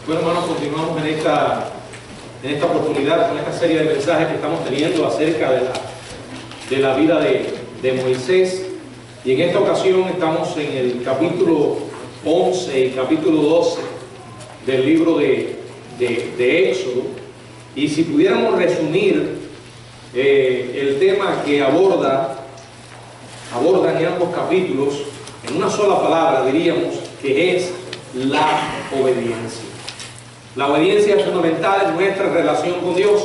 Bueno, hermanos, continuamos en esta oportunidad con esta serie de mensajes que estamos teniendo acerca de la vida de Moisés. Y en esta ocasión estamos en el capítulo 11 y capítulo 12 del libro de Éxodo. Y si pudiéramos resumir el tema que abordan en ambos capítulos, en una sola palabra diríamos que es la obediencia. La obediencia es fundamental en nuestra relación con Dios,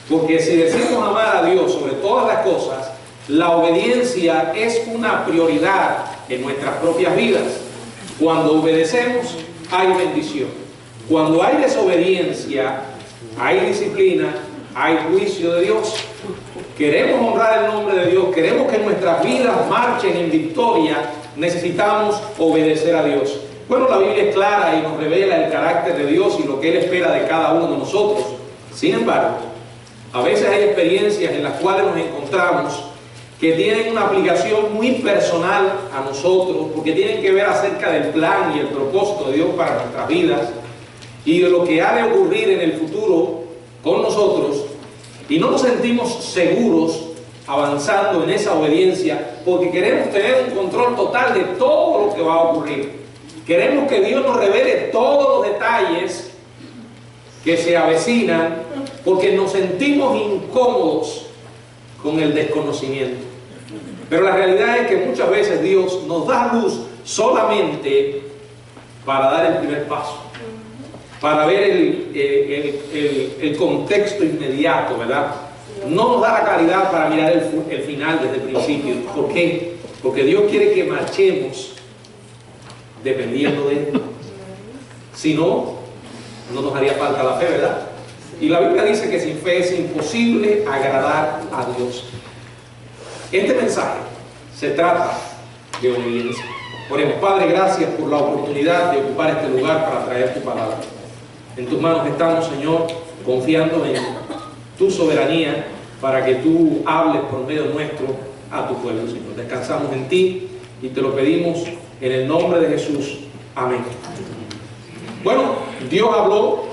porque si decimos amar a Dios sobre todas las cosas, la obediencia es una prioridad en nuestras propias vidas. Cuando obedecemos, hay bendición. Cuando hay desobediencia, hay disciplina, hay juicio de Dios. Queremos honrar el nombre de Dios, queremos que nuestras vidas marchen en victoria, necesitamos obedecer a Dios. Bueno, la Biblia es clara y nos revela el carácter de Dios y lo que Él espera de cada uno de nosotros. Sin embargo, a veces hay experiencias en las cuales nos encontramos que tienen una aplicación muy personal a nosotros, porque tienen que ver acerca del plan y el propósito de Dios para nuestras vidas y de lo que ha de ocurrir en el futuro con nosotros, y no nos sentimos seguros avanzando en esa obediencia porque queremos tener un control total de todo lo que va a ocurrir. Queremos que Dios nos revele todos los detalles que se avecinan porque nos sentimos incómodos con el desconocimiento. Pero la realidad es que muchas veces Dios nos da luz solamente para dar el primer paso, para ver el contexto inmediato, ¿verdad? No nos da la claridad para mirar el final desde el principio. ¿Por qué? Porque Dios quiere que marchemos dependiendo de Él. Si no, no nos haría falta la fe, ¿verdad? Y la Biblia dice que sin fe es imposible agradar a Dios. Este mensaje se trata de obediencia. Oremos. Padre, gracias por la oportunidad de ocupar este lugar para traer tu palabra. En tus manos estamos, Señor, confiando en tu soberanía para que tú hables por medio nuestro a tu pueblo, Señor. Descansamos en ti y te lo pedimos en el nombre de Jesús. Amén. Bueno, Dios habló,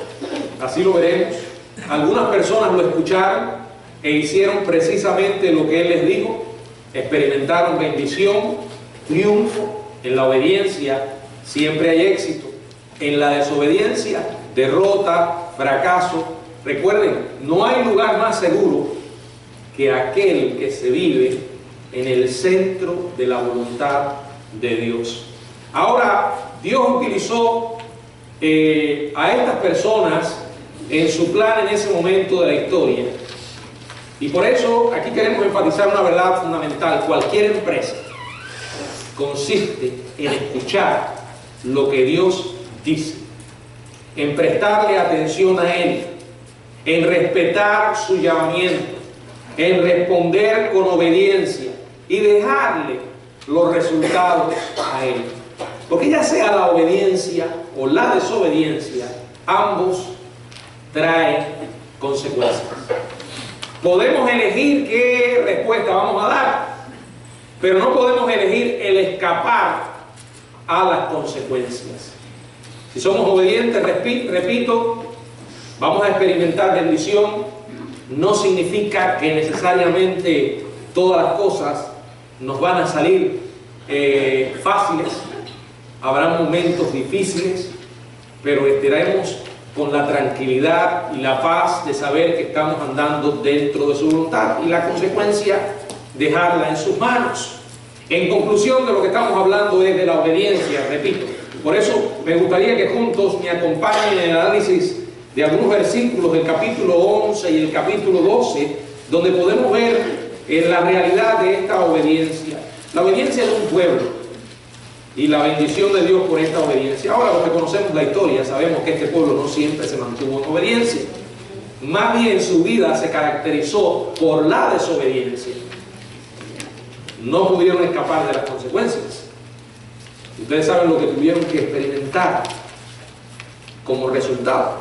así lo veremos. Algunas personas lo escucharon e hicieron precisamente lo que Él les dijo. Experimentaron bendición, triunfo. En la obediencia siempre hay éxito. En la desobediencia, derrota, fracaso. Recuerden, no hay lugar más seguro que aquel que se vive en el centro de la voluntad de Dios. Ahora, Dios utilizó a estas personas en su plan en ese momento de la historia. Y por eso aquí queremos enfatizar una verdad fundamental. Cualquier empresa consiste en escuchar lo que Dios dice, en prestarle atención a Él, en respetar su llamamiento, en responder con obediencia y dejarle los resultados a Él. Porque ya sea la obediencia o la desobediencia, ambos traen consecuencias. Podemos elegir qué respuesta vamos a dar, pero no podemos elegir el escapar a las consecuencias. Si somos obedientes, repito, vamos a experimentar bendición. No significa que necesariamente todas las cosas nos van a salir fáciles. Habrá momentos difíciles, pero estaremos con la tranquilidad y la paz de saber que estamos andando dentro de su voluntad, y la consecuencia, dejarla en sus manos. En conclusión, de lo que estamos hablando es de la obediencia, repito. Por eso me gustaría que juntos me acompañen en el análisis de algunos versículos del capítulo 11 y el capítulo 12, donde podemos ver la realidad de esta obediencia. La obediencia de un pueblo y la bendición de Dios por esta obediencia. Ahora, los que conocemos la historia, sabemos que este pueblo no siempre se mantuvo en obediencia. Más bien su vida se caracterizó por la desobediencia. No pudieron escapar de las consecuencias. Ustedes saben lo que tuvieron que experimentar como resultado.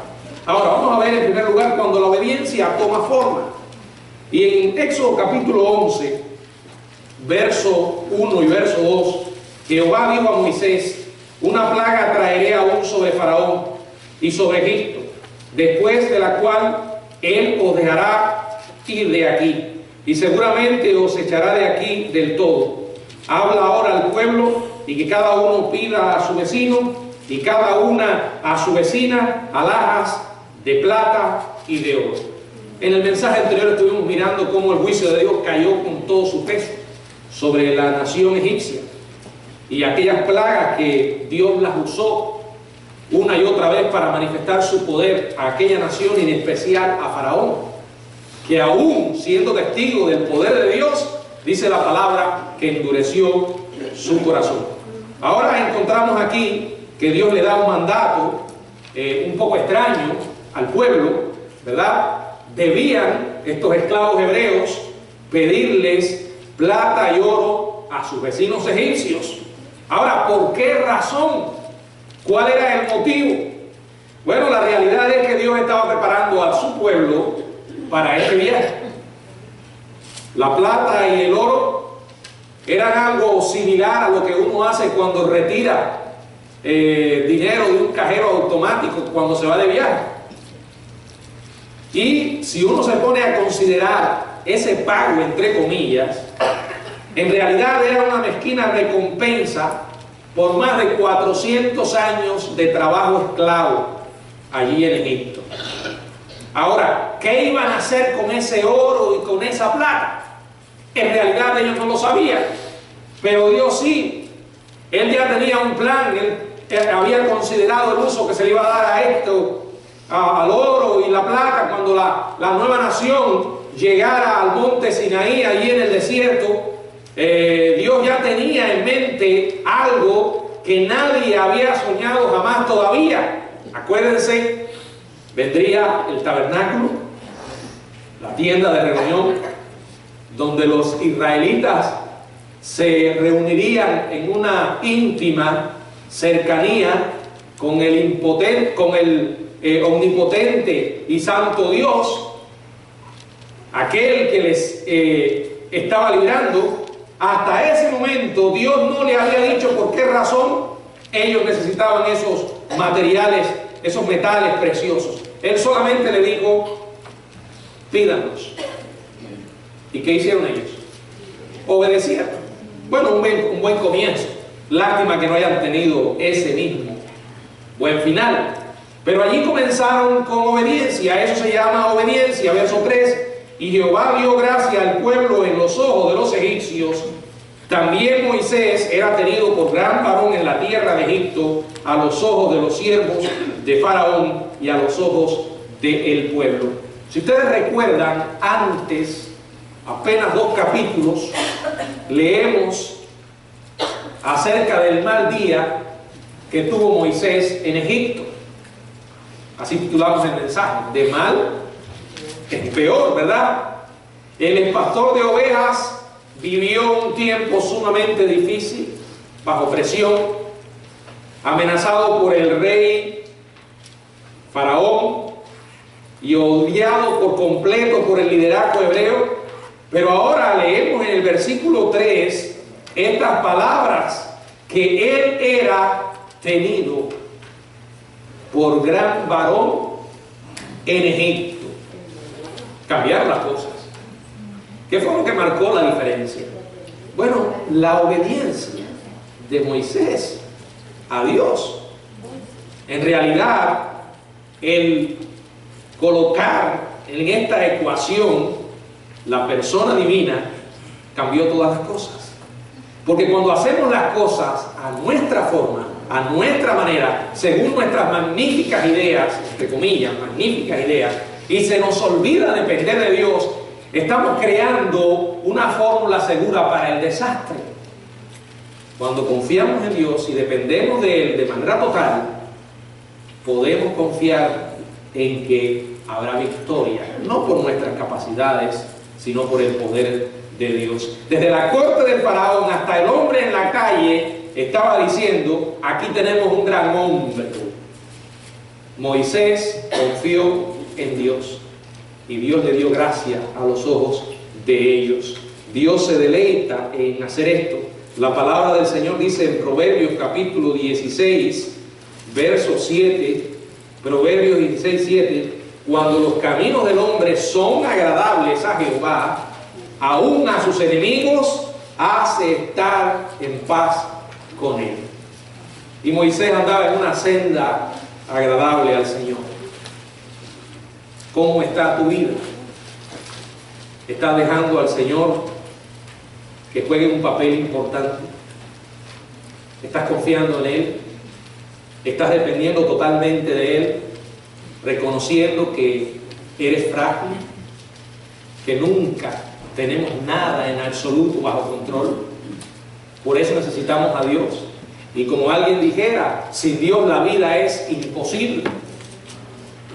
Ahora, vamos a ver en primer lugar cuando la obediencia toma forma. Y en Éxodo capítulo 11, verso 1 y verso 2, Jehová dijo a Moisés: una plaga traeré aún sobre Faraón y sobre Egipto, después de la cual Él os dejará ir de aquí, y seguramente os echará de aquí del todo. Habla ahora al pueblo, y que cada uno pida a su vecino, y cada una a su vecina, alhajas de plata y de oro. En el mensaje anterior estuvimos mirando cómo el juicio de Dios cayó con todo su peso sobre la nación egipcia, y aquellas plagas que Dios las usó una y otra vez para manifestar su poder a aquella nación, y en especial a Faraón, que aún siendo testigo del poder de Dios, dice la palabra que endureció su corazón. Ahora encontramos aquí que Dios le da un mandato un poco extraño al pueblo, ¿verdad? Debían estos esclavos hebreos pedirles plata y oro a sus vecinos egipcios. Ahora, ¿por qué razón? ¿Cuál era el motivo? Bueno, la realidad es que Dios estaba preparando a su pueblo para este viaje. La plata y el oro eran algo similar a lo que uno hace cuando retira dinero de un cajero automático cuando se va de viaje. Y si uno se pone a considerar ese pago, entre comillas, en realidad era una mezquina recompensa por más de 400 años de trabajo esclavo allí en Egipto. Ahora, ¿qué iban a hacer con ese oro y con esa plata? En realidad ellos no lo sabían, pero Dios sí. Él ya tenía un plan, él había considerado el uso que se le iba a dar a esto, al oro y la plata, cuando la nueva nación llegara al monte Sinaí, allí en el desierto. Dios ya tenía en mente algo que nadie había soñado jamás todavía. Acuérdense, vendría el tabernáculo, la tienda de reunión, donde los israelitas se reunirían en una íntima cercanía con el omnipotente y santo Dios, aquel que les estaba librando. Hasta ese momento Dios no le había dicho por qué razón ellos necesitaban esos materiales, esos metales preciosos. Él solamente le dijo: pídanlos. ¿Y qué hicieron ellos? Obedecieron. Bueno, un buen comienzo. Lástima que no hayan tenido ese mismo buen final. Pero allí comenzaron con obediencia. Eso se llama obediencia. Verso 3. Y Jehová dio gracia al pueblo en los ojos de los egipcios. También Moisés era tenido por gran varón en la tierra de Egipto, a los ojos de los siervos de Faraón y a los ojos del pueblo. Si ustedes recuerdan, antes, apenas 2 capítulos, leemos acerca del mal día que tuvo Moisés en Egipto. Así titulamos el mensaje: de mal es peor, ¿verdad? El pastor de ovejas vivió un tiempo sumamente difícil, bajo presión, amenazado por el rey Faraón y odiado por completo por el liderazgo hebreo. Pero ahora leemos en el versículo 3 estas palabras: que él era tenido por gran varón en Egipto. Cambiaron las cosas. ¿Qué fue lo que marcó la diferencia? Bueno, la obediencia de Moisés a Dios. En realidad, el colocar en esta ecuación la persona divina cambió todas las cosas. Porque cuando hacemos las cosas a nuestra forma, a nuestra manera, según nuestras magníficas ideas, entre comillas, magníficas ideas, y se nos olvida depender de Dios, estamos creando una fórmula segura para el desastre. Cuando confiamos en Dios y dependemos de Él de manera total, podemos confiar en que habrá victoria, no por nuestras capacidades, sino por el poder de Dios. Desde la corte del faraón hasta el hombre en la calle estaba diciendo: aquí tenemos un gran hombre. Moisés confió en Dios y Dios le dio gracia a los ojos de ellos. Dios se deleita en hacer esto. La palabra del Señor dice en Proverbios capítulo 16, verso 7: Proverbios 16:7, cuando los caminos del hombre son agradables a Jehová, aún a sus enemigos hace estar en paz con él. Y Moisés andaba en una senda agradable al Señor. ¿Cómo está tu vida? ¿Estás dejando al Señor que juegue un papel importante? ¿Estás confiando en Él? ¿Estás dependiendo totalmente de Él? Reconociendo que eres frágil, que nunca tenemos nada en absoluto bajo control. Por eso necesitamos a Dios. Y como alguien dijera, sin Dios la vida es imposible.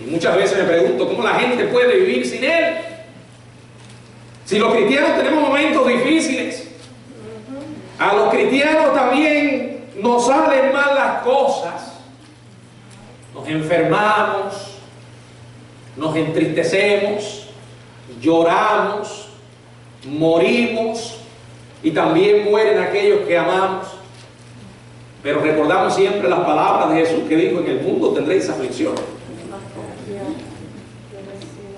Y muchas veces me pregunto, ¿cómo la gente puede vivir sin Él? Si los cristianos tenemos momentos difíciles, a los cristianos también nos salen mal las cosas. Nos enfermamos, nos entristecemos, lloramos, morimos y también mueren aquellos que amamos. Pero recordamos siempre las palabras de Jesús que dijo: en el mundo tendréis aflicción,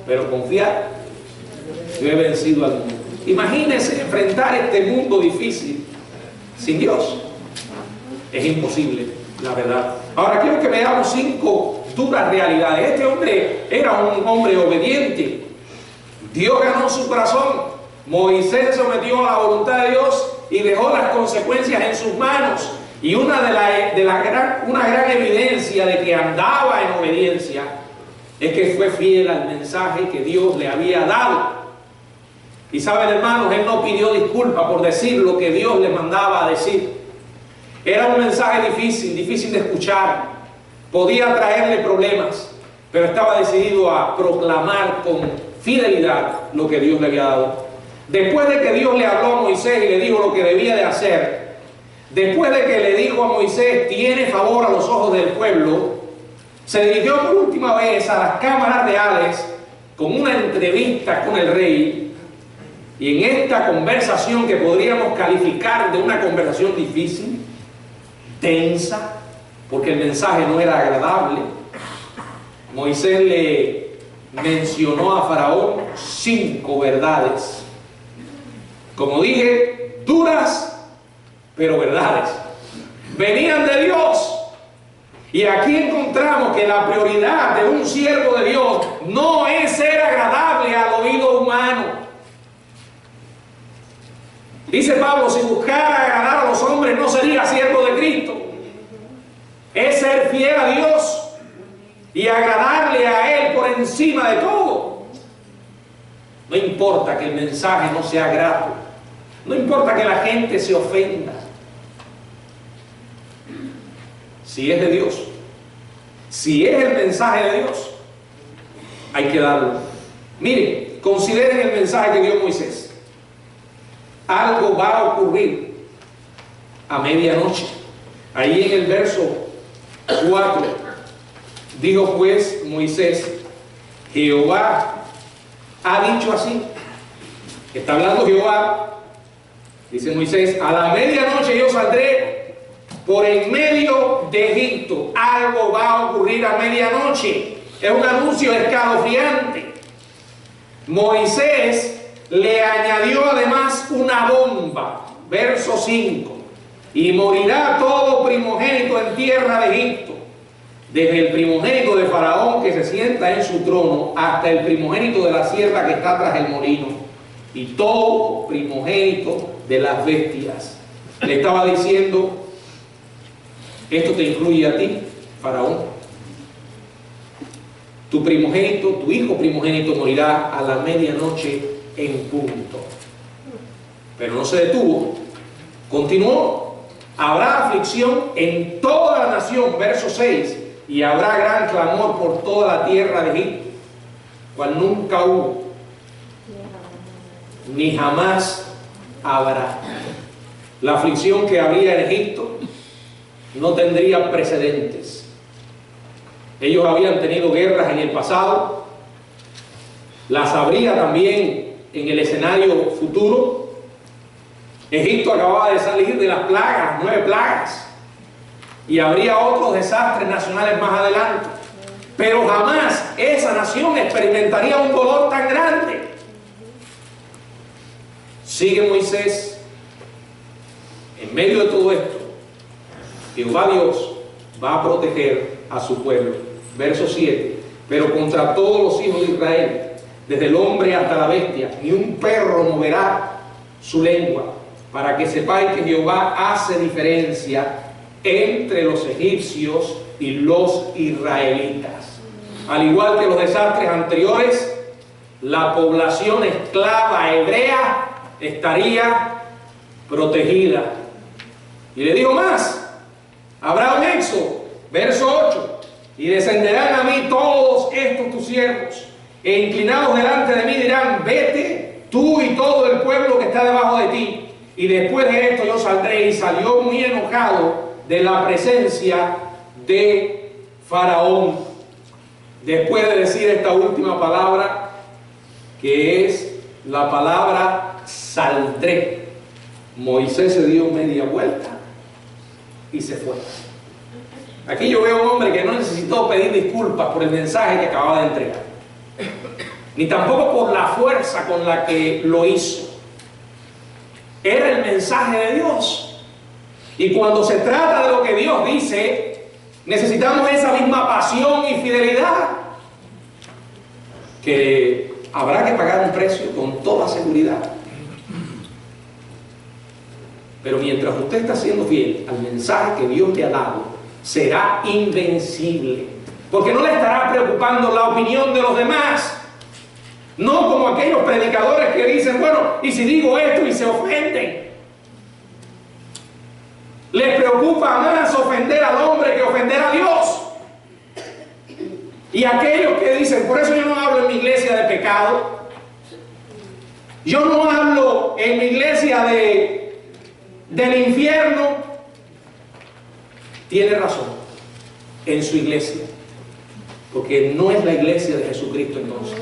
pero confiad, yo he vencido al mundo. Imagínense enfrentar este mundo difícil sin Dios. Es imposible, la verdad. Ahora quiero que veamos 5 duras realidades. Este hombre era un hombre obediente. Dios ganó su corazón. Moisés se sometió a la voluntad de Dios y dejó las consecuencias en sus manos. Y una gran evidencia de que andaba en obediencia es que fue fiel al mensaje que Dios le había dado. Y saben, hermanos, él no pidió disculpas por decir lo que Dios le mandaba a decir. Era un mensaje difícil de escuchar. Podía traerle problemas, pero estaba decidido a proclamar con fidelidad lo que Dios le había dado. Después de que Dios le habló a Moisés y le dijo lo que debía de hacer, después de que le dijo a Moisés: tiene favor a los ojos del pueblo, se dirigió por última vez a las cámaras reales con una entrevista con el rey. Y en esta conversación, que podríamos calificar de una conversación difícil, tensa, porque el mensaje no era agradable, Moisés le mencionó a Faraón 5 verdades. Como dije, duras, pero verdades. Venían de Dios. Y aquí encontramos que la prioridad de un siervo de Dios no es ser agradable al oído humano. Dice Pablo: si buscara agradar a los hombres, no sería siervo de Cristo. Es ser fiel a Dios y agradarle a Él por encima de todo. No importa que el mensaje no sea grato. No importa que la gente se ofenda. Si es de Dios, si es el mensaje de Dios, hay que darlo. Miren, consideren el mensaje que dio Moisés. Algo va a ocurrir a medianoche. Ahí en el verso 4 dijo pues Moisés: Jehová ha dicho así. Está hablando Jehová. Dice Moisés: a la medianoche yo saldré por en medio de Egipto. Algo va a ocurrir a medianoche. Es un anuncio escalofriante. Moisés le añadió además una bomba. Verso 5: y morirá todo primogénito en tierra de Egipto, desde el primogénito de Faraón que se sienta en su trono, hasta el primogénito de la sierra que está tras el molino, y todo primogénito de las bestias. Le estaba diciendo: esto te incluye a ti, Faraón. Tu primogénito, tu hijo primogénito, morirá a la medianoche en punto. Pero no se detuvo, continuó: habrá aflicción en toda la nación, verso 6, y habrá gran clamor por toda la tierra de Egipto, cual nunca hubo, ni jamás habrá. La aflicción que habría en Egipto no tendría precedentes. Ellos habían tenido guerras en el pasado, las habría también en el escenario futuro. Egipto acababa de salir de las plagas, 9 plagas, y habría otros desastres nacionales más adelante. pero jamás esa nación experimentaría un dolor tan grande. Sigue Moisés. En medio de todo esto, Jehová Dios va a proteger a su pueblo. Verso 7. Pero contra todos los hijos de Israel, desde el hombre hasta la bestia, ni un perro moverá su lengua, para que sepáis que Jehová hace diferencia entre los egipcios y los israelitas. Al igual que los desastres anteriores, la población esclava hebrea estaría protegida. Y le digo más, habrá un éxodo, verso 8, y descenderán a mí todos estos tus siervos, e inclinados delante de mí dirán, vete tú y todo el pueblo que está debajo de ti, y después de esto yo saldré. Y salió muy enojado de la presencia de Faraón, después de decir esta última palabra, que es la palabra saldré. Moisés se dio media vuelta y se fue. Aquí yo veo a un hombre que no necesitó pedir disculpas por el mensaje que acababa de entregar, ni tampoco por la fuerza con la que lo hizo. Era el mensaje de Dios. Y cuando se trata de lo que Dios dice, necesitamos esa misma pasión y fidelidad, que habrá que pagar un precio con toda seguridad. Pero mientras usted está siendo fiel al mensaje que Dios le ha dado, será invencible, porque no le estará preocupando la opinión de los demás. No como aquellos predicadores que dicen, bueno, ¿y si digo esto y se ofenden? Les preocupa más ofender al hombre que ofender a Dios. Y aquellos que dicen, por eso yo no hablo en mi iglesia de pecado, yo no hablo en mi iglesia del infierno, tiene razón en su iglesia, porque no es la iglesia de Jesucristo. Entonces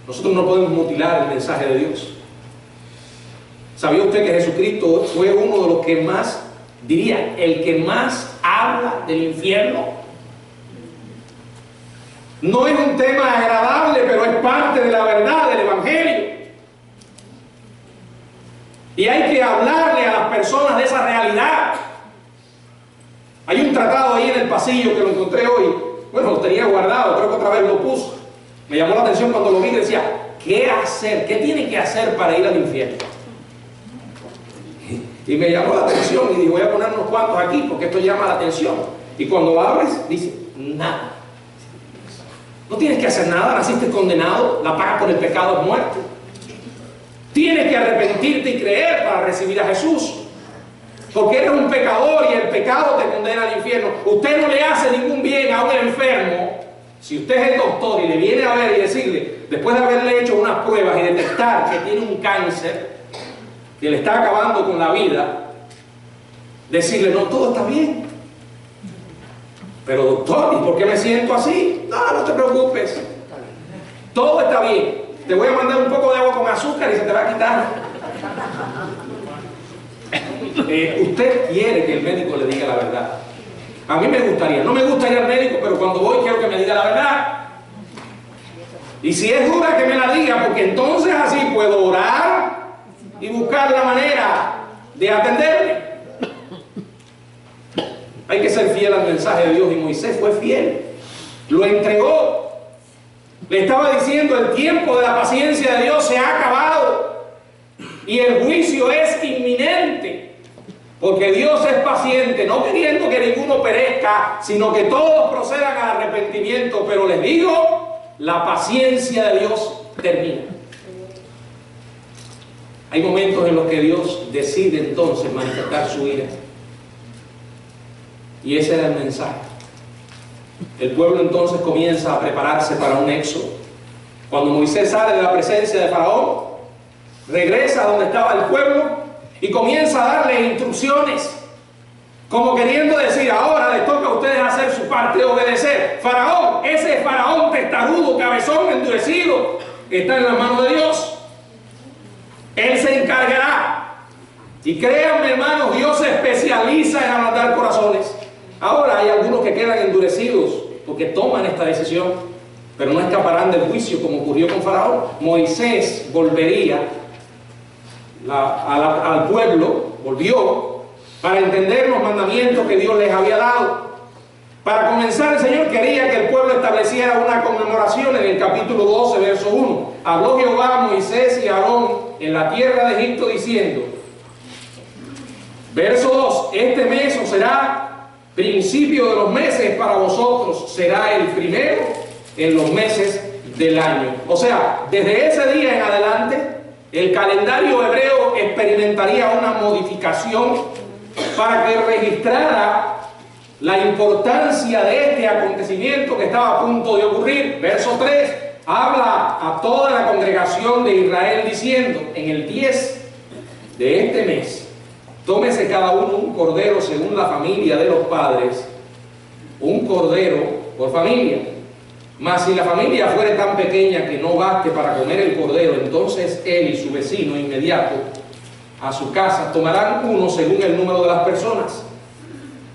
nosotros no podemos mutilar el mensaje de Dios. ¿Sabía usted que Jesucristo fue uno de los que más, diría, el que más habla del infierno? No es un tema agradable, pero es parte de la verdad del Evangelio. Y hay que hablarle a las personas de esa realidad. Hay un tratado ahí en el pasillo que lo encontré hoy. Bueno, lo tenía guardado, creo que otra vez lo puse. Me llamó la atención cuando lo vi y decía, ¿qué hacer? ¿Qué tiene que hacer para ir al infierno? Y me llamó la atención y dije, voy a poner unos cuantos aquí porque esto llama la atención. Y cuando abres, dice, nada. No tienes que hacer nada, naciste condenado, la paga por el pecado es muerte. Tienes que arrepentirte y creer para recibir a Jesús, porque eres un pecador y el pecado te condena al infierno. Usted no le hace ningún bien a un enfermo. Si usted es el doctor y le viene a ver y decirle, después de haberle hecho unas pruebas y detectar que tiene un cáncer que le está acabando con la vida, decirle, no, todo está bien. Pero doctor, ¿y por qué me siento así? No, no te preocupes, todo está bien. Te voy a mandar un poco de agua con azúcar y se te va a quitar. Usted quiere que el médico le diga la verdad. A mí me gustaría, no me gusta ir al médico, pero cuando voy quiero que me diga la verdad. Y si es dura, que me la diga, porque entonces así puedo orar y buscar la manera de atenderme. Hay que ser fiel al mensaje de Dios, y Moisés fue fiel. Lo entregó. Le estaba diciendo, el tiempo de la paciencia de Dios se ha acabado y el juicio es inminente, porque Dios es paciente, no queriendo que ninguno perezca, sino que todos procedan al arrepentimiento. Pero les digo, la paciencia de Dios termina. Hay momentos en los que Dios decide entonces manifestar su ira, y ese era el mensaje. El pueblo entonces comienza a prepararse para un éxodo. Cuando Moisés sale de la presencia de Faraón, regresa a donde estaba el pueblo y comienza a darle instrucciones, como queriendo decir, ahora les toca a ustedes hacer su parte de obedecer. Faraón, ese Faraón testarudo, cabezón, endurecido, está en las manos de Dios. Él se encargará. Y créanme, hermanos, Dios se especializa en ablandar corazones. Ahora hay algunos que quedan endurecidos porque toman esta decisión, pero no escaparán del juicio como ocurrió con Faraón. Moisés volvería al pueblo, volvió para entender los mandamientos que Dios les había dado. Para comenzar, el Señor quería que el pueblo estableciera una conmemoración en el capítulo 12, verso 1. Habló Jehová a Moisés y a Aarón en la tierra de Egipto diciendo, verso 2, este mes os será principio de los meses para vosotros, será el primero en los meses del año. O sea, desde ese día en adelante, el calendario hebreo experimentaría una modificación para que registrara la importancia de este acontecimiento que estaba a punto de ocurrir. Verso 3, habla a toda la congregación de Israel diciendo, en el 10 de este mes, tómese cada uno un cordero según la familia de los padres, un cordero por familia. Mas si la familia fuere tan pequeña que no baste para comer el cordero, entonces él y su vecino inmediato a su casa tomarán uno según el número de las personas.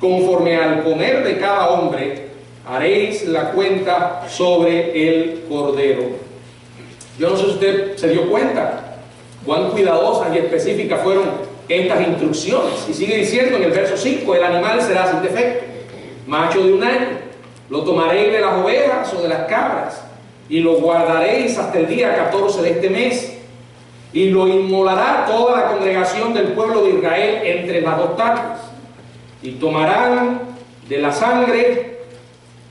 Conforme al comer de cada hombre, haréis la cuenta sobre el cordero. Yo no sé si usted se dio cuenta cuán cuidadosas y específicas fueron estas instrucciones. Y sigue diciendo en el verso 5, el animal será sin defecto, macho de un año. Lo tomaréis de las ovejas o de las cabras, y lo guardaréis hasta el día 14 de este mes. Y lo inmolará toda la congregación del pueblo de Israel entre las dos tardes. Y tomarán de la sangre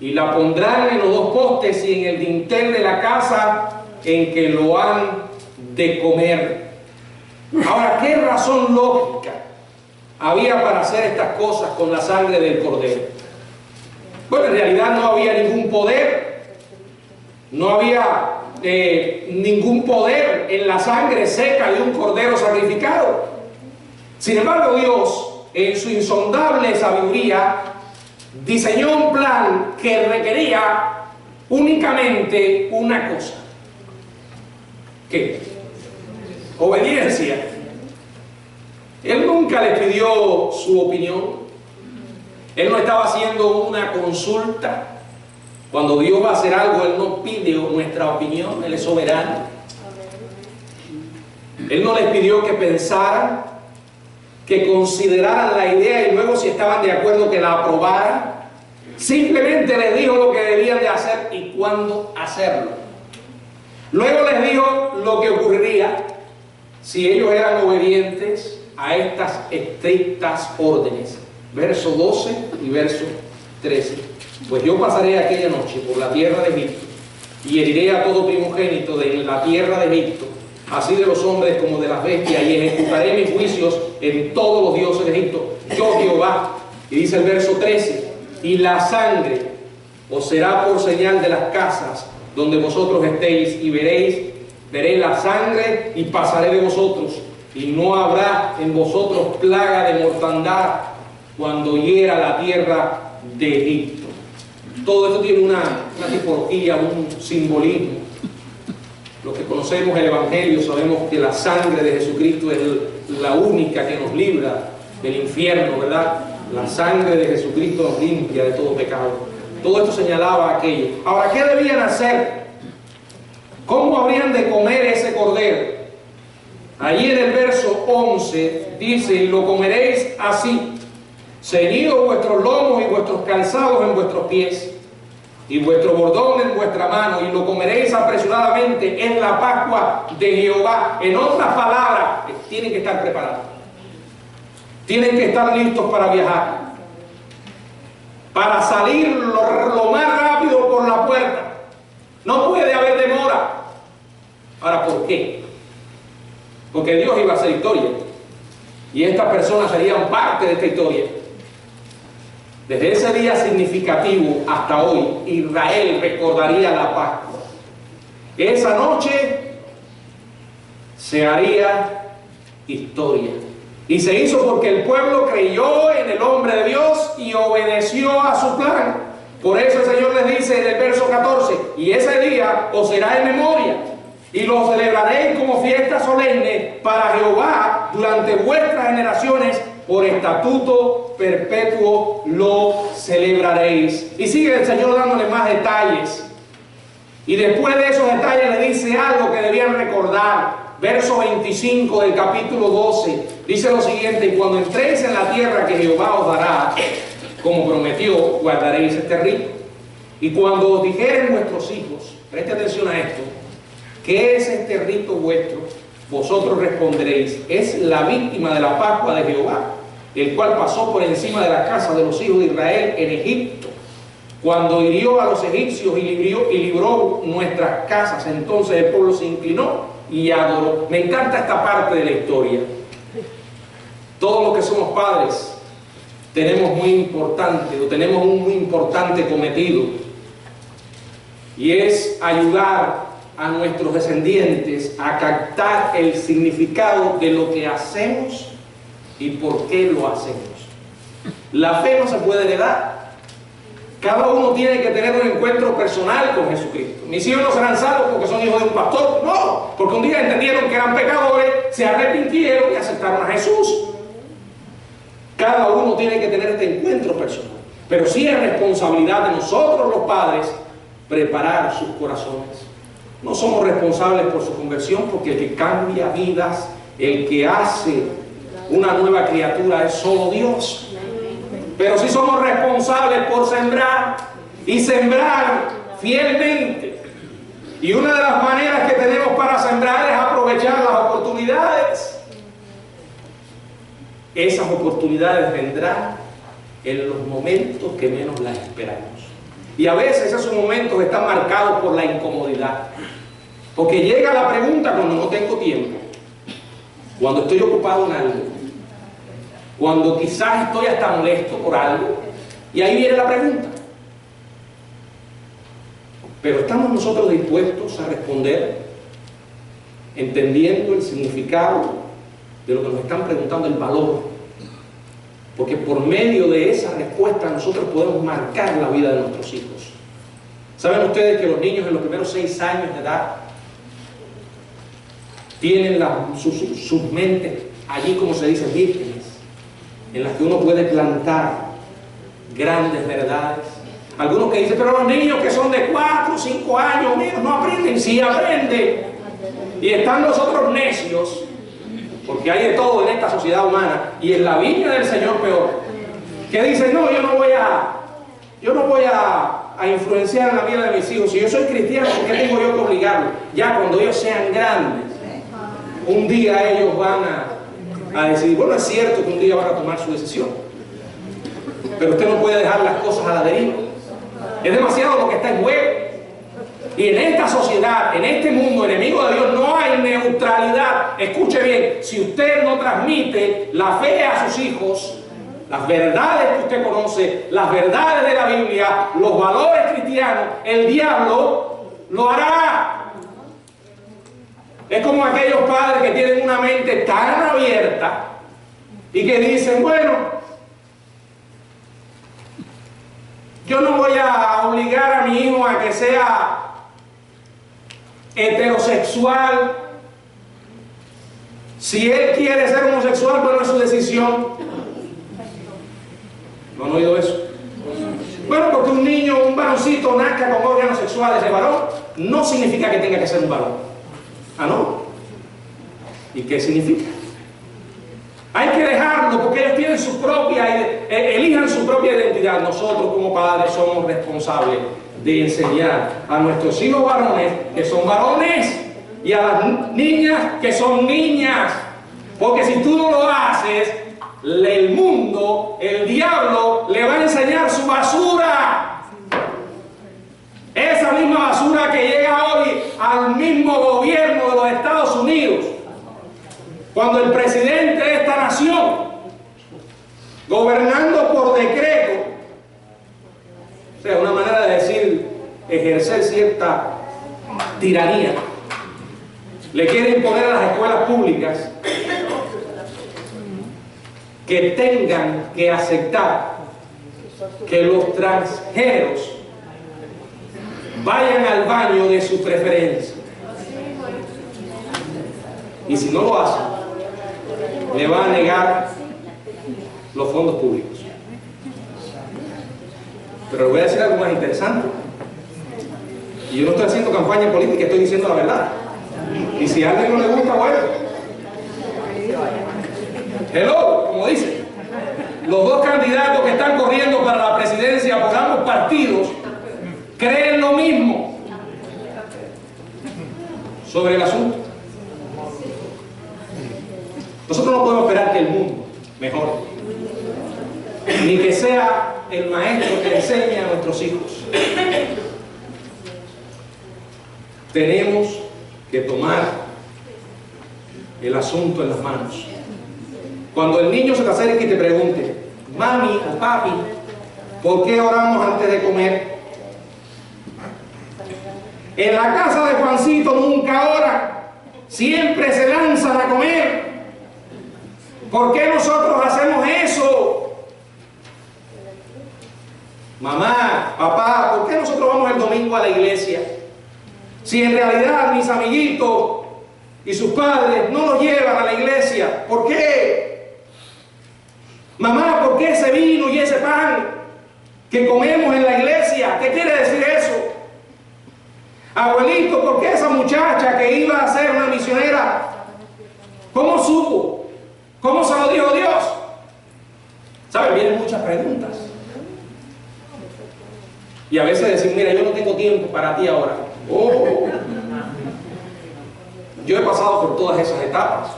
y la pondrán en los dos postes y en el dintel de la casa en que lo han de comer. Ahora, ¿qué razón lógica había para hacer estas cosas con la sangre del cordero? Bueno, en realidad no había ningún poder, no había ningún poder en la sangre seca de un cordero sacrificado. Sin embargo, Dios, en su insondable sabiduría, diseñó un plan que requería únicamente una cosa. ¿Qué? Obediencia. Él nunca le pidió su opinión. Él no estaba haciendo una consulta. Cuando Dios va a hacer algo, Él no pide nuestra opinión. Él es soberano. Él no les pidió que pensaran, que consideraran la idea y luego, si estaban de acuerdo, que la aprobaran. Simplemente les dijo lo que debían de hacer y cuándo hacerlo. Luego les dijo lo que ocurriría si ellos eran obedientes a estas estrictas órdenes. Verso 12 y verso 13. Pues yo pasaré aquella noche por la tierra de Egipto y heriré a todo primogénito de la tierra de Egipto, así de los hombres como de las bestias, y ejecutaré mis juicios en todos los dioses de Egipto. Yo Jehová. Y dice el verso 13, y la sangre os será por señal de las casas donde vosotros estéis, y veré la sangre y pasaré de vosotros, y no habrá en vosotros plaga de mortandad cuando hiera la tierra de Egipto. Todo esto tiene una tipología, un simbolismo. Los que conocemos el Evangelio sabemos que la sangre de Jesucristo es la única que nos libra del infierno, ¿verdad? La sangre de Jesucristo nos limpia de todo pecado. Todo esto señalaba aquello. Ahora, ¿qué debían hacer? ¿Cómo habrían de comer ese cordero? Allí en el verso 11 dice, y lo comeréis así, ceñidos vuestros lomos y vuestros calzados en vuestros pies, y vuestro bordón en vuestra mano, y lo comeréis apresuradamente en la Pascua de Jehová. En otras palabras, tienen que estar preparados. Tienen que estar listos para viajar, para salir lo más rápido por la puerta. No puede haber demora. Ahora, ¿por qué? Porque Dios iba a hacer historia, y estas personas serían parte de esta historia. Desde ese día significativo hasta hoy, Israel recordaría la Pascua. Esa noche se haría historia. Y se hizo porque el pueblo creyó en el hombre de Dios y obedeció a su plan. Por eso el Señor les dice en el verso 14, y ese día os será en memoria, y lo celebraréis como fiesta solemne para Jehová durante vuestras generaciones. por estatuto perpetuo lo celebraréis. Y sigue el Señor dándole más detalles. Y después de esos detalles le dice algo que debían recordar. Verso 25 del capítulo 12 dice lo siguiente: y cuando entréis en la tierra que Jehová os dará, como prometió, guardaréis este rito. Y cuando os dijeren vuestros hijos, preste atención a esto, ¿qué es este rito vuestro? Vosotros responderéis: es la víctima de la Pascua de Jehová, el cual pasó por encima de la casa de los hijos de Israel en Egipto, cuando hirió a los egipcios y libró nuestras casas. Entonces el pueblo se inclinó y adoró. Me encanta esta parte de la historia. Todos los que somos padres tenemos tenemos un muy importante cometido, y es ayudar a nuestros descendientes a captar el significado de lo que hacemos y por qué lo hacemos. La fe no se puede heredar. Cada uno tiene que tener un encuentro personal con Jesucristo. Mis hijos no serán salvos porque son hijos de un pastor. No, porque un día entendieron que eran pecadores, se arrepintieron y aceptaron a Jesús. Cada uno tiene que tener este encuentro personal. Pero sí es responsabilidad de nosotros los padres preparar sus corazones. No somos responsables por su conversión, porque el que cambia vidas, el que hace una nueva criatura es solo Dios. Pero sí somos responsables por sembrar, y sembrar fielmente. Y una de las maneras que tenemos para sembrar es aprovechar las oportunidades. Esas oportunidades vendrán en los momentos que menos las esperamos. Y a veces esos momentos están marcados por la incomodidad. Porque llega la pregunta cuando no tengo tiempo, cuando estoy ocupado en algo, cuando quizás estoy hasta molesto por algo, y ahí viene la pregunta. Pero ¿estamos nosotros dispuestos a responder entendiendo el significado de lo que nos están preguntando, el valor? Porque por medio de esa respuesta nosotros podemos marcar la vida de nuestros hijos. ¿Saben ustedes que los niños en los primeros 6 años de edad tienen sus mentes allí, como se dice, vírgenes, en las que uno puede plantar grandes verdades? Algunos que dicen: pero los niños que son de 4 o 5 años menos no aprenden. Sí aprenden. Y están los otros necios, porque hay de todo en esta sociedad humana, y en la viña del Señor peor, que dicen: no, yo no voy a influenciar en la vida de mis hijos. Si yo soy cristiano, ¿por qué tengo yo que obligarlos? Ya cuando ellos sean grandes, un día ellos van a decidir. Bueno, es cierto que un día van a tomar su decisión, pero usted no puede dejar las cosas a la deriva. Es demasiado lo que está en juego. Y en esta sociedad, en este mundo enemigo de Dios, no hay neutralidad. Escuche bien: si usted no transmite la fe a sus hijos, las verdades que usted conoce, las verdades de la Biblia, los valores cristianos, el diablo lo hará. Es como aquellos padres que tienen una mente tan abierta y que dicen: bueno, yo no voy a obligar a mi hijo a que sea heterosexual. Si él quiere ser homosexual, bueno, es su decisión. ¿No han oído eso? Bueno, porque un niño, un varoncito nazca con órganos sexuales de varón, no significa que tenga que ser un varón. Ah, ¿no? ¿Y qué significa? Hay que dejarlo, porque ellos tienen su propia, elijan su propia identidad. Nosotros como padres somos responsables de enseñar a nuestros hijos varones que son varones, y a las niñas que son niñas. Porque si tú no lo haces, el mundo, el diablo, le va a enseñar su basura. Esa misma basura que llega hoy al mismo gobierno de los Estados Unidos. Cuando el presidente de esta nación, gobernando por decreto, o sea, una manera de decir, ejercer cierta tiranía, le quiere imponer a las escuelas públicas que tengan que aceptar que los transgéneros vayan al baño de su preferencia. Y si no lo hacen, le va a negar los fondos públicos. Pero les voy a decir algo más interesante. Y yo no estoy haciendo campaña política, estoy diciendo la verdad. Y si a alguien no le gusta, bueno. Hello, como dice. Los dos candidatos que están corriendo para la presidencia por ambos partidos creen lo mismo sobre el asunto. Nosotros no podemos esperar que el mundo mejore, ni que sea el maestro que enseña a nuestros hijos. Tenemos que tomar el asunto en las manos. Cuando el niño se te acerque y te pregunte, mami o papi, ¿por qué oramos antes de comer? En la casa de Juancito nunca oran, siempre se lanzan a comer. ¿Por qué nosotros hacemos eso? Mamá, papá, ¿por qué nosotros vamos el domingo a la iglesia? Si en realidad mis amiguitos y sus padres no nos llevan a la iglesia, ¿por qué? Mamá, ¿por qué ese vino y ese pan que comemos en la iglesia? ¿Qué quiere decir eso? Abuelito, ¿por qué esa muchacha que iba a ser una misionera, cómo supo? ¿Cómo se lo dijo Dios? ¿Saben? Vienen muchas preguntas. Y a veces decimos, mira, yo no tengo tiempo para ti ahora. Oh. Yo he pasado por todas esas etapas.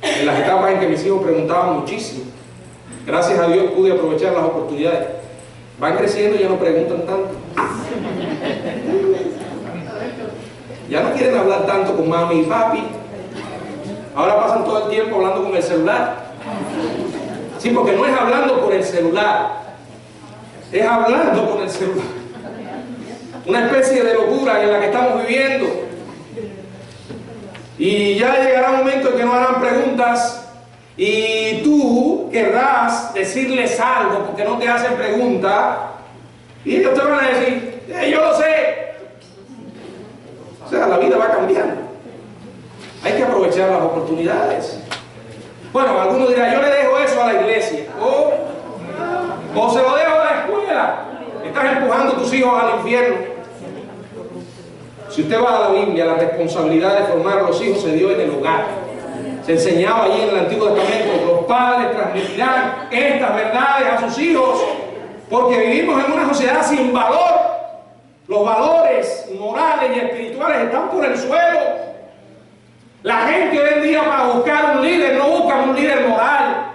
En las etapas en que mis hijos preguntaban muchísimo. Gracias a Dios pude aprovechar las oportunidades. Van creciendo y ya no preguntan tanto. Ya no quieren hablar tanto con mami y papi. Ahora pasan todo el tiempo hablando con el celular. Sí, porque no es hablando por el celular, es hablando con el celular. Una especie de locura en la que estamos viviendo. Y ya llegará un momento en que no harán preguntas y tú querrás decirles algo porque no te hacen preguntas y ellos te van a decir, yo lo sé. O sea, la vida va cambiando. Hay que aprovechar las oportunidades. Bueno, algunos dirán, yo le dejo eso a la iglesia. O se lo dejo a la escuela. Estás empujando a tus hijos al infierno. Si usted va a la Biblia, la responsabilidad de formar a los hijos se dio en el hogar. Se enseñaba allí en el Antiguo Testamento, los padres transmitirán estas verdades a sus hijos, porque vivimos en una sociedad sin valor. Los valores morales y espirituales están por el suelo. La gente hoy en día para buscar un líder no busca un líder moral,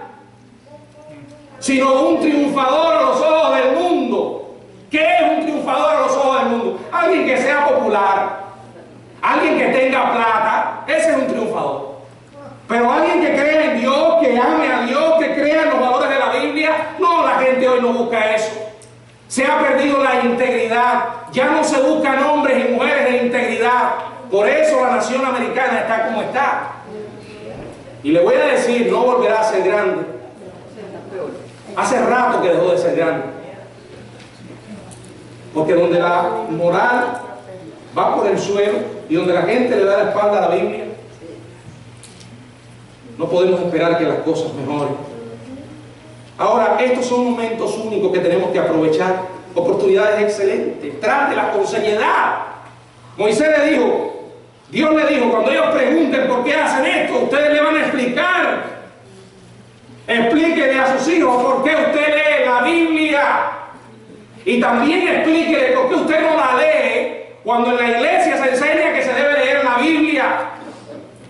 sino un triunfador a los ojos del mundo. ¿Qué es un triunfador a los ojos del mundo? Alguien que sea popular, alguien que tenga plata, ese es un triunfador. Pero alguien que crea en Dios, que ame a Dios, que crea en los valores de la Biblia, no, la gente hoy no busca eso. Se ha perdido la integridad, ya no se buscan hombres y mujeres de integridad. Por eso la nación americana está como está. Y le voy a decir, no volverá a ser grande. Hace rato que dejó de ser grande. Porque donde la moral va por el suelo y donde la gente le da la espalda a la Biblia, no podemos esperar que las cosas mejoren. Ahora, estos son momentos únicos que tenemos que aprovechar. Oportunidades excelentes. Trátelas con seriedad. Moisés le dijo, Dios le dijo, cuando ellos pregunten por qué hacen esto, ustedes le van a explicar. Explíquele a sus hijos por qué usted lee la Biblia. Y también explíquele por qué usted no la lee cuando en la iglesia se enseña que se debe leer la Biblia.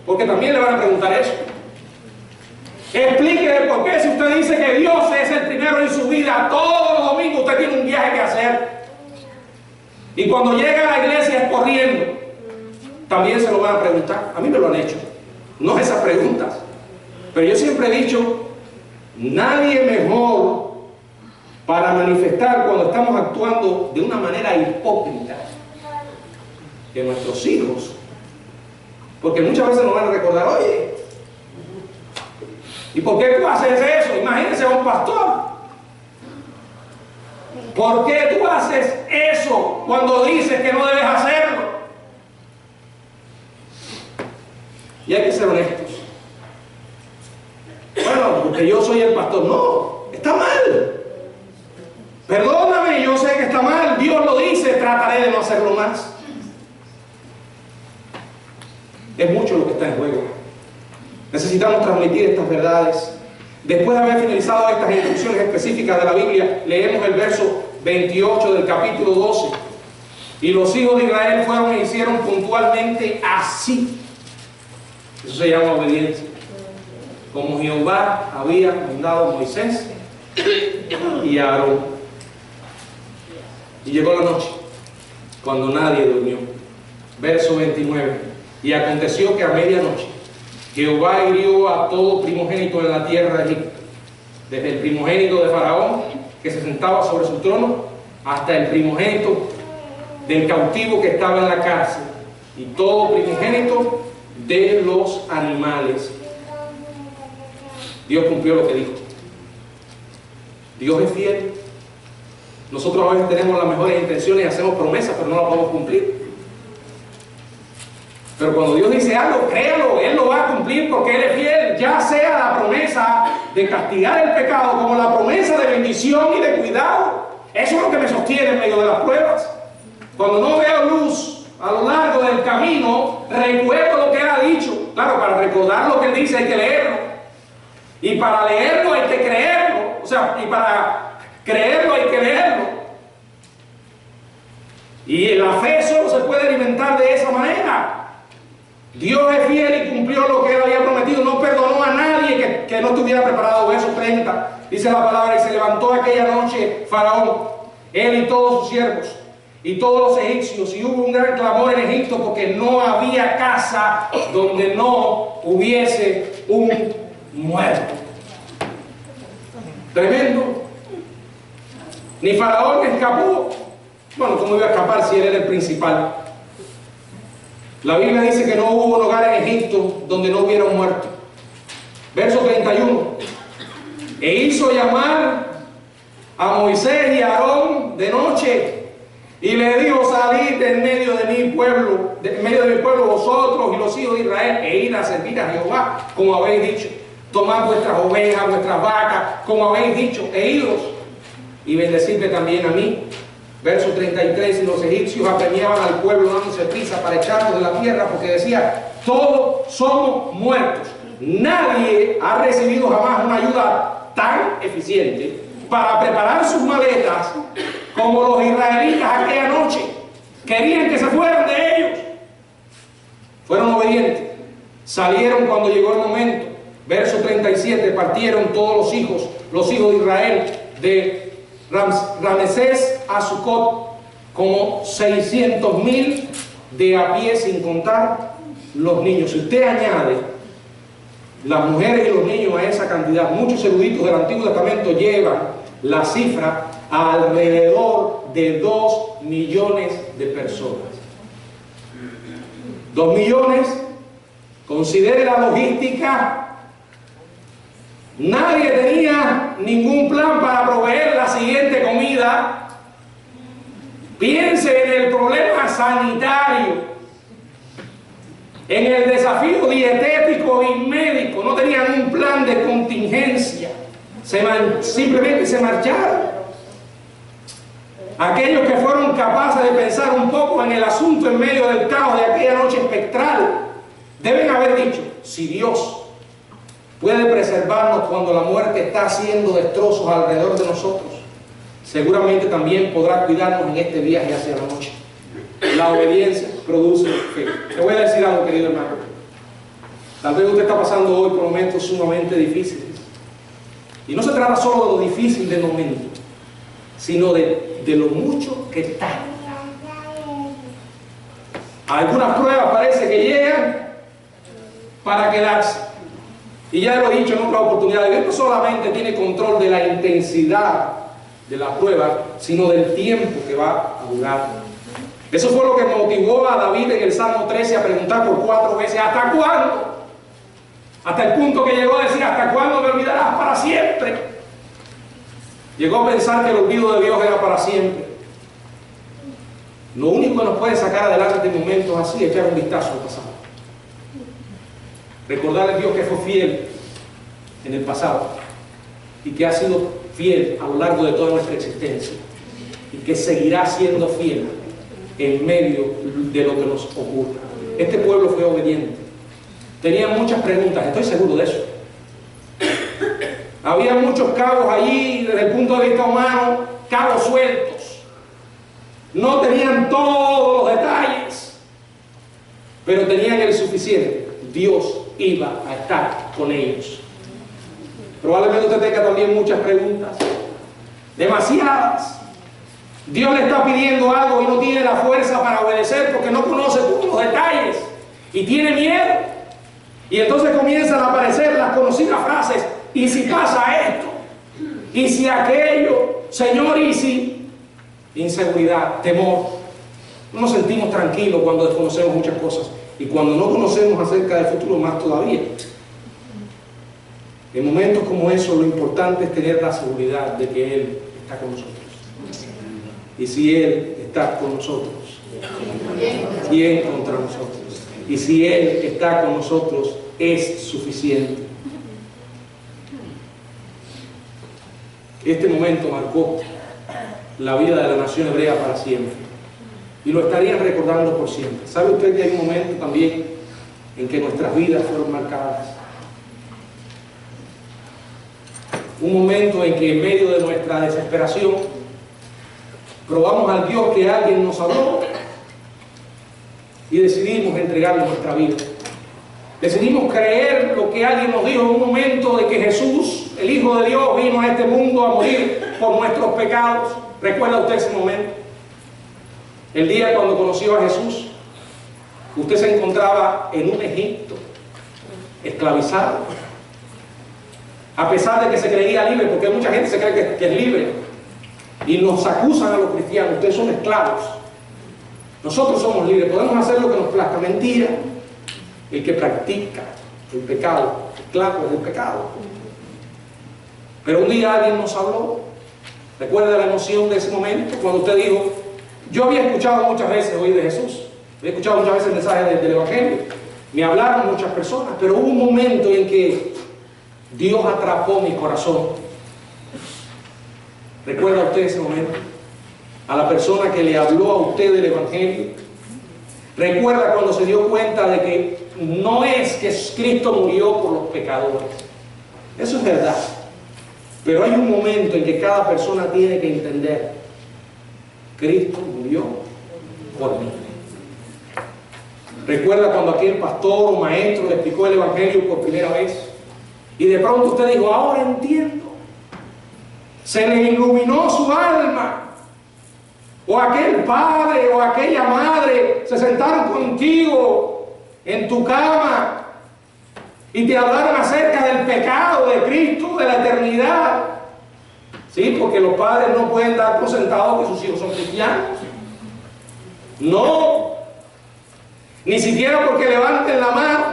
Porque también le van a preguntar eso. Explíquele por qué si usted dice que Dios es el primero en su vida, todos los domingos usted tiene un viaje que hacer. Y cuando llega a la iglesia es corriendo. También se lo van a preguntar. A mí me lo han hecho. No esas preguntas. Pero yo siempre he dicho, nadie mejor para manifestar cuando estamos actuando de una manera hipócrita que nuestros hijos. Porque muchas veces nos van a recordar, oye, ¿y por qué tú haces eso? Imagínense a un pastor. ¿Por qué tú haces eso cuando dices que no debes hacerlo? Y hay que ser honestos. Bueno, porque yo soy el pastor. No, está mal. Perdóname, yo sé que está mal, Dios lo dice, trataré de no hacerlo más. Es mucho lo que está en juego. Necesitamos transmitir estas verdades. Después de haber finalizado estas instrucciones específicas de la Biblia, leemos el verso 28 del capítulo 12. Y los hijos de Israel fueron e hicieron puntualmente así. Eso se llama obediencia. Como Jehová había mandado a Moisés y a Aarón. Y llegó la noche, cuando nadie durmió. Verso 29. Y aconteció que a medianoche Jehová hirió a todo primogénito en la tierra de Egipto, desde el primogénito de Faraón, que se sentaba sobre su trono, hasta el primogénito del cautivo que estaba en la cárcel, y todo primogénito de los animales. Dios cumplió lo que dijo. Dios es fiel. Nosotros a veces tenemos las mejores intenciones y hacemos promesas, pero no las podemos cumplir. Pero cuando Dios dice algo, créalo, Él lo va a cumplir porque Él es fiel, ya sea la promesa de castigar el pecado como la promesa de bendición y de cuidado. Eso es lo que me sostiene en medio de las pruebas. Cuando no veo luz a lo largo del camino, recuerdo lo que Él ha dicho. Claro, para recordar lo que Él dice hay que leerlo. Y para leerlo hay que creerlo. O sea, y para creerlo hay que leerlo. Y la fe solo se puede alimentar de esa manera. Dios es fiel y cumplió lo que Él había prometido. No perdonó a nadie que no estuviera preparado. Verso 30, dice la palabra: y se levantó aquella noche Faraón, él y todos sus siervos, y todos los egipcios, y hubo un gran clamor en Egipto, porque no había casa donde no hubiese un muerto. Tremendo. Ni Faraón escapó. Bueno, ¿cómo iba a escapar si él era el principal? La Biblia dice que no hubo un hogar en Egipto donde no hubiera un muerto. Verso 31. E hizo llamar a Moisés y a Aarón de noche, y le dijo: salid en medio de mi pueblo, vosotros y los hijos de Israel, e id a servir a Jehová, como habéis dicho. Tomad vuestras ovejas, vuestras vacas, como habéis dicho, e idos, y bendecidme también a mí. Verso 33, y los egipcios apremiaban al pueblo dándose prisa para echarlos de la tierra, porque decía: todos somos muertos. Nadie ha recibido jamás una ayuda tan eficiente para preparar sus maletas como los israelitas aquella noche. Querían que se fueran de ellos. Fueron obedientes. Salieron cuando llegó el momento. Verso 37, partieron todos los hijos de Israel, de Ramesés a Sucot, como 600,000 de a pie, sin contar los niños. Si usted añade las mujeres y los niños a esa cantidad, muchos eruditos del Antiguo Testamento llevan la cifra a alrededor de 2 millones de personas. 2 millones, considere la logística. Nadie tenía ningún plan para proveer la siguiente comida. Piense en el problema sanitario, en el desafío dietético y médico. No tenían un plan de contingencia. Simplemente se marcharon. Aquellos que fueron capaces de pensar un poco en el asunto en medio del caos de aquella noche espectral, deben haber dicho: si Dios puede preservarnos cuando la muerte está haciendo destrozos alrededor de nosotros, seguramente también podrá cuidarnos en este viaje hacia la noche. La obediencia produce fe. Te voy a decir algo, querido hermano. Tal vez usted está pasando hoy por momentos sumamente difíciles. Y no se trata solo de lo difícil del momento, sino de lo mucho que está. Algunas pruebas parece que llegan para quedarse. Y ya lo he dicho en otra oportunidad, Dios no solamente tiene control de la intensidad de la prueba, sino del tiempo que va a durar. Eso fue lo que motivó a David en el Salmo 13 a preguntar por 4 veces: ¿hasta cuándo? Hasta el punto que llegó a decir: ¿hasta cuándo me olvidarás para siempre? Llegó a pensar que el olvido de Dios era para siempre. Lo único que nos puede sacar adelante en momentos así es echar un vistazo al pasado. Recordar a Dios que fue fiel en el pasado y que ha sido fiel a lo largo de toda nuestra existencia y que seguirá siendo fiel en medio de lo que nos ocurra. Este pueblo fue obediente. Tenía muchas preguntas, estoy seguro de eso. Había muchos cabos allí, desde el punto de vista humano, cabos sueltos. No tenían todos los detalles, pero tenían el suficiente. Dios iba a estar con ellos. Probablemente usted tenga también muchas preguntas, demasiadas. Dios le está pidiendo algo y no tiene la fuerza para obedecer porque no conoce todos los detalles y tiene miedo. Y entonces comienzan a aparecer las conocidas frases: ¿y si pasa esto? ¿Y si aquello? Señor, ¿y si? Inseguridad, temor. No nos sentimos tranquilos cuando desconocemos muchas cosas, y cuando no conocemos acerca del futuro, más todavía. En momentos como esos, lo importante es tener la seguridad de que Él está con nosotros. Y si Él está con nosotros, ¿quién contra nosotros? Y si Él está con nosotros, es suficiente. Este momento marcó la vida de la nación hebrea para siempre, y lo estarían recordando por siempre. ¿Sabe usted que hay un momento también en que nuestras vidas fueron marcadas? Un momento en que en medio de nuestra desesperación probamos al Dios que alguien nos habló y decidimos entregarle nuestra vida. Decidimos creer lo que alguien nos dijo en un momento, de que Jesús, el Hijo de Dios, vino a este mundo a morir por nuestros pecados. ¿Recuerda usted ese momento? El día cuando conoció a Jesús, usted se encontraba en un Egipto, esclavizado. A pesar de que se creía libre, porque mucha gente se cree que es libre, y nos acusan a los cristianos: ustedes son esclavos. Nosotros somos libres, podemos hacer lo que nos plazca. Mentira. El que practica el pecado, esclavo es el pecado. Pero un día alguien nos habló. ¿Recuerda la emoción de ese momento? Cuando usted dijo: yo había escuchado muchas veces oír de Jesús, había escuchado muchas veces el mensaje del Evangelio, me hablaron muchas personas, pero hubo un momento en que Dios atrapó mi corazón. ¿Recuerda usted ese momento? A la persona que le habló a usted del Evangelio. ¿Recuerda cuando se dio cuenta de que no es que Cristo murió por los pecadores? Eso es verdad. Pero hay un momento en que cada persona tiene que entender: Cristo murió por mí. ¿Recuerda cuando aquel pastor o maestro le explicó el Evangelio por primera vez? Y de pronto usted dijo: ahora entiendo. Se le iluminó su alma. O aquel padre o aquella madre se sentaron contigo en tu cama y te hablaron acerca del pecado, de Cristo, de la eternidad. Sí, porque los padres no pueden dar por sentado que sus hijos son cristianos. No. Ni siquiera porque levanten la mano.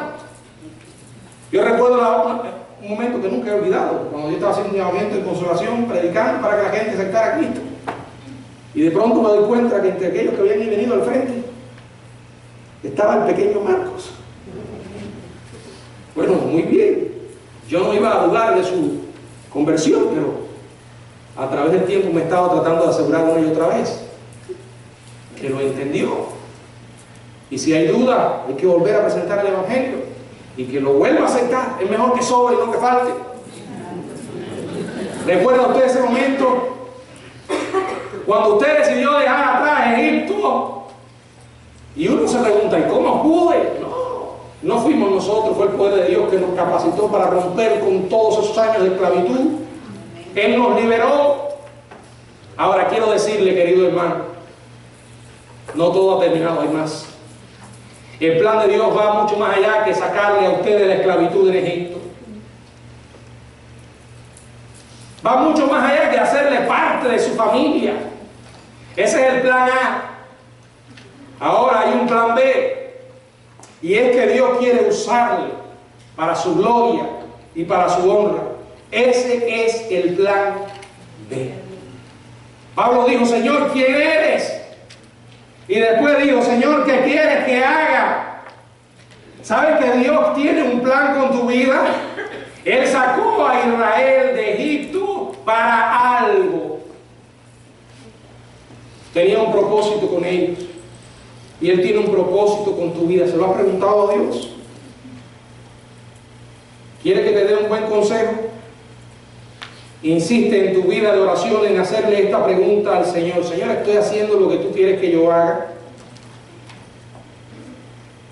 Yo recuerdo un momento que nunca he olvidado, cuando yo estaba haciendo un llamamiento de consolación, predicando para que la gente aceptara a Cristo. Y de pronto me doy cuenta que entre aquellos que habían venido al frente estaba el pequeño Marcos. Bueno, muy bien. Yo no iba a dudar de su conversión, pero a través del tiempo me estaba tratando de asegurar una y otra vez que lo entendió. Y si hay duda, hay que volver a presentar el Evangelio y que lo vuelva a aceptar. Es mejor que sobre y no que falte. ¿Recuerda usted ese momento? Cuando usted decidió dejar atrás Egipto, y uno se pregunta: ¿y cómo pude? No fuimos nosotros, fue el poder de Dios que nos capacitó para romper con todos esos años de esclavitud. Él nos liberó. Ahora quiero decirle, querido hermano, no todo ha terminado, hay más. El plan de Dios va mucho más allá que sacarle a usted de la esclavitud en Egipto. Va mucho más allá que hacerle parte de su familia. Ese es el plan A. Ahora hay un plan B, y es que Dios quiere usarle para su gloria y para su honra. Ese es el plan B. Pablo dijo: Señor, ¿quién eres? Y después dijo: Señor, ¿qué quieres que haga? ¿Sabes que Dios tiene un plan con tu vida? Él sacó a Israel de Egipto para algo. Tenía un propósito con ellos. Y Él tiene un propósito con tu vida. ¿Se lo has preguntado a Dios? ¿Quiere que te dé un buen consejo? Insiste en tu vida de oración en hacerle esta pregunta al Señor. Señor, ¿estoy haciendo lo que tú quieres que yo haga?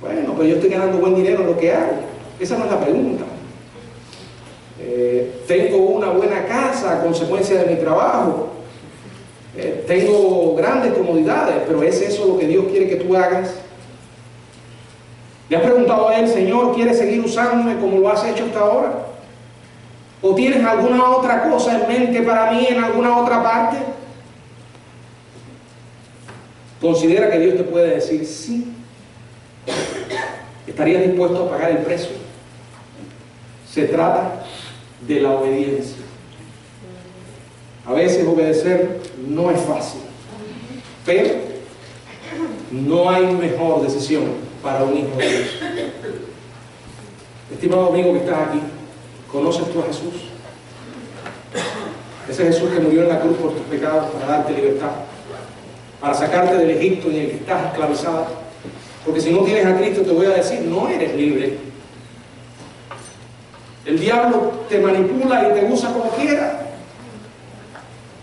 Bueno, pero yo estoy ganando buen dinero en lo que hago. Esa no es la pregunta. Tengo una buena casa a consecuencia de mi trabajo. Tengo grandes comodidades, pero ¿es eso lo que Dios quiere que tú hagas? ¿Le has preguntado a Él, Señor, ¿quieres seguir usándome como lo has hecho hasta ahora? ¿O tienes alguna otra cosa en mente para mí en alguna otra parte? Considera que Dios te puede decir sí. ¿Estarías dispuesto a pagar el precio? Se trata de la obediencia. A veces obedecer no es fácil, pero no hay mejor decisión para un hijo de Dios. Estimado amigo que estás aquí, ¿conoces tú a Jesús? Ese Jesús que murió en la cruz por tus pecados para darte libertad, para sacarte del Egipto en el que estás esclavizado. Porque si no tienes a Cristo, te voy a decir, no eres libre. El diablo te manipula y te usa como quiera.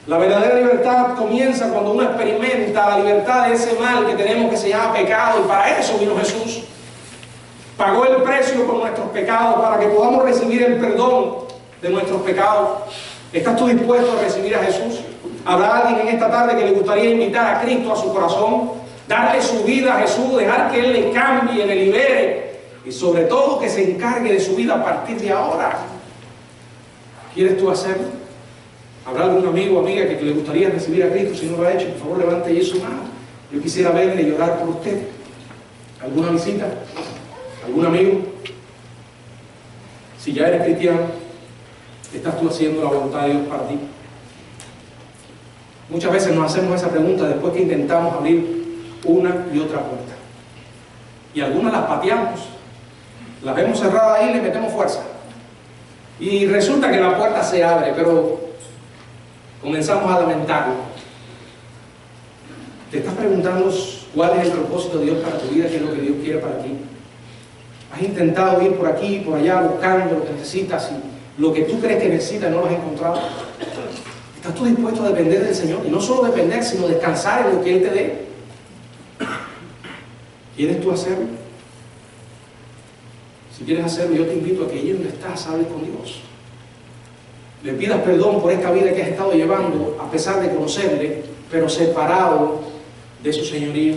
La verdadera libertad comienza cuando uno experimenta la libertad de ese mal que tenemos que se llama pecado, y para eso vino Jesús. Pagó el precio por nuestros pecados para que podamos recibir el perdón de nuestros pecados. ¿Estás tú dispuesto a recibir a Jesús? ¿Habrá alguien en esta tarde que le gustaría invitar a Cristo a su corazón? Darle su vida a Jesús, dejar que Él le cambie, le libere y sobre todo que se encargue de su vida a partir de ahora. ¿Quieres tú hacerlo? ¿Habrá algún amigo o amiga que le gustaría recibir a Cristo? Si no lo ha hecho, por favor levante ahí su mano. Yo quisiera verle y orar por usted. ¿Alguna visita? ¿Algún amigo? Si ya eres cristiano, ¿estás tú haciendo la voluntad de Dios para ti? Muchas veces nos hacemos esa pregunta después que intentamos abrir una y otra puerta. Y algunas las pateamos, las vemos cerradas ahí y le metemos fuerza. Y resulta que la puerta se abre, pero comenzamos a lamentarlo. ¿Te estás preguntando cuál es el propósito de Dios para tu vida? ¿Qué es lo que Dios quiere para ti? ¿Has intentado ir por aquí y por allá buscando lo que necesitas y lo que tú crees que necesitas no lo has encontrado? ¿Estás tú dispuesto a depender del Señor? Y no solo depender, sino descansar en lo que Él te dé. ¿Quieres tú hacerlo? Si quieres hacerlo, yo te invito a que allí donde estás hables con Dios. Le pidas perdón por esta vida que has estado llevando, a pesar de conocerle, pero separado de su señoría.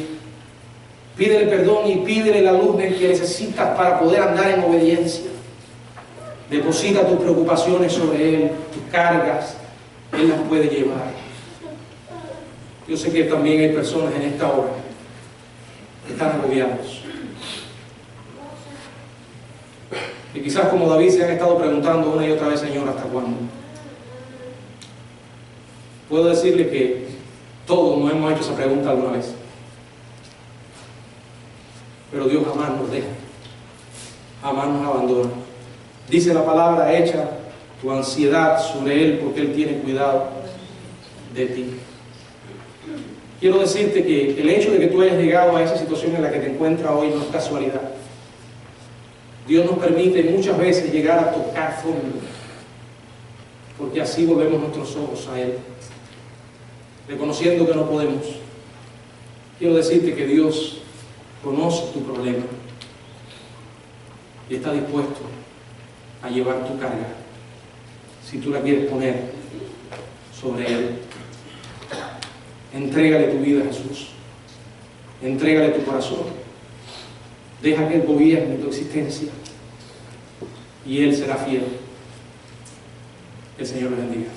Pídele perdón y pídele la luz que necesitas para poder andar en obediencia. Deposita tus preocupaciones sobre Él, tus cargas, Él las puede llevar. Yo sé que también hay personas en esta hora que están agobiados. Y quizás como David se han estado preguntando una y otra vez, Señor, ¿hasta cuándo? Puedo decirle que todos nos hemos hecho esa pregunta alguna vez. Pero Dios jamás nos deja, jamás nos abandona. Dice la palabra, echa tu ansiedad sobre Él porque Él tiene cuidado de ti. Quiero decirte que el hecho de que tú hayas llegado a esa situación en la que te encuentras hoy no es casualidad. Dios nos permite muchas veces llegar a tocar fondo, porque así volvemos nuestros ojos a Él, reconociendo que no podemos. Quiero decirte que Dios conoce tu problema y está dispuesto a llevar tu carga, si tú la quieres poner sobre Él. Entrégale tu vida a Jesús, entrégale tu corazón, deja que Él gobierne tu existencia y Él será fiel. Que el Señor les bendiga.